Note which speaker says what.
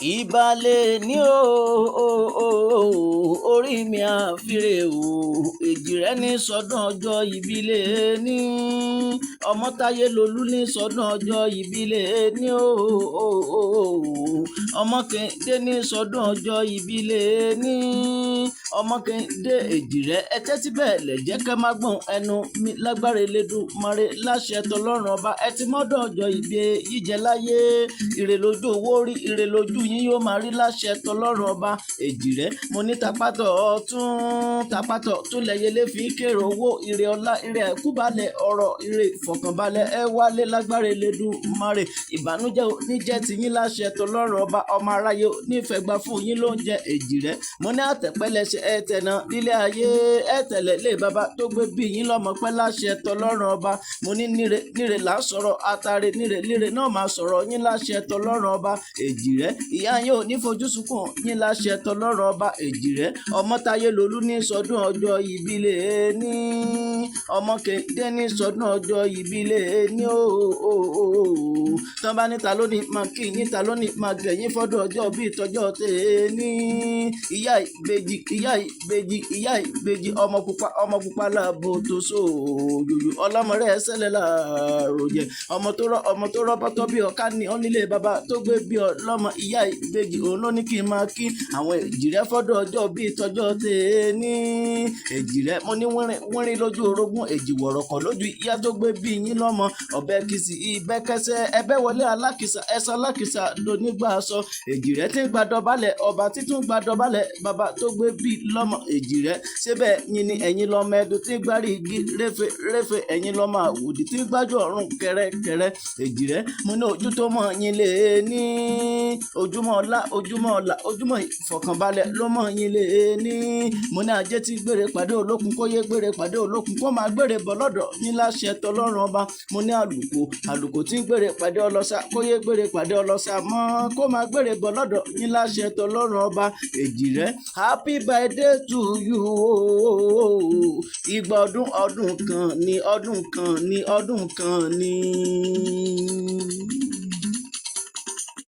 Speaker 1: ìbàlẹ̀ ní orí mi àfirè o èjì rẹ ní sọdún ọjọ́ ìbílẹ̀ ní ọmọtáyé lolú ní sọdún ọjọ́ ìbílẹ̀ ní ọmọ Kẹ́hìndé ní sọdún ọjọ́ ìbílẹ̀ ní ọmọ Kẹ́hìndé èjì rẹ ẹ tẹ́tí bẹ́ẹ̀ lẹ̀ jẹ́ ká má gbọ́n ẹnu mi lágbára Elédùmarè láṣẹ tọlọ́run ọba ẹ ti mọ́dún ọjọ́ ìbí yìí jẹ láyé ire lójú owó rí ire lójú yín yóò máa rí láṣẹ tọlọ́run ọba èjì rẹ mo ní tapátọ̀ tún lẹ́yẹlé fi kéré owó ire ọlá ire àìkúbalẹ̀ ọ̀rọ̀ ire ìfọ̀kànbalẹ̀ ẹ wálé lágbára Elédùmarè ìbànújẹ́ oníjẹ́ ti yín láṣẹ tọlọ́run ọba ọmọ aráyé nífẹ̀ẹ́ gbà fún yín ló ń jẹ èjì rẹ mo ní àtẹ̀pẹ́lẹsẹ̀ ẹ tẹ̀nà nílé ayé ẹ tẹ̀lé lé bàbá tó gbé bí yín lọ́mọ pẹ́ láṣẹ tọlọ́run ọba mo ní níre là ń sọ̀rọ̀ àtàrẹ níre náà máa sọ̀rọ̀ yín láṣẹ tọlọ́run ọba èjì rẹ ìyá yín ò ní fojú sunkún yín láṣẹ tọlọ́run ọba èjì rẹ ọmọtáyé lolú ní sọdún ọjọ́ ìbílẹ̀ ní ọmọ Kẹ́hìndé ní sọdún ọjọ́ ìbílẹ̀ ní tán bá níta lónìí máa kí yín ta lónìí máa gẹ̀yìn fọ́dún ọjọ́ bíi tọjọ́ tẹ̀ ní ìyá ìbejì ọmọ pupa láàbò tó sóòyòyò ọlọ́mọ rẹ̀ ṣẹlẹ̀ láàròjẹ ọmọ tó rọ́bọ́tọ́ bí ọ̀ká ní onílé bàbá tó gbé bí ọlọ́mọ ìyá ìbejì òun ló ní kí n máa kí àwọn èjì rẹ fọ́dún ọjọ́ bíi tọjọ́ tẹ̀ ní èjì rẹ mo ní wínrín lójú orogún èjì wọ̀rọ̀kọ̀ lójú ìyá tó gbé bí yín lọ́mọ ọ̀bẹ kìsì ìbẹ́kẹsẹ̀ ẹbẹ́ wọlé alákìsà ẹsẹ̀ alákìsà lónígbà sọ èjì rẹ tí ń gbàdọ̀bálẹ̀ ọba títún gbàdọ̀bálẹ̀ bàbá tó gbé bí lọ́mọ èjì rẹ síbẹ̀ yín ni ẹ̀yin lọ́mọ ẹdun tí gbárí igi réfe ẹ̀yin lọ́mọ àwòdì tí gbájú ọ̀run kẹrẹkẹrẹ èjì rẹ mo ní ojú tó mọ̀ yín lé ní ojúmọ́ ọlá ojúmọ́ ìfọ̀kànbalẹ̀ ló mọ̀ yín lé ní mo ní ajé tí gbére pàdé olókun kó yé gbére pàdé olókun kó máa gbére bọ̀ lọ́dọ̀ yín láṣẹ tọlọ́run ọba mo ní àlùkò tí gbére pàdé ọlọ́sà kó yé gbére pàdé ọlọ́sà mọ́ kó máa gbére bọ̀ lọ́dọ̀ yín láṣẹ tọlọ́run ọba èjì rẹ happy birthday to you ìgbà ọdún kan ní.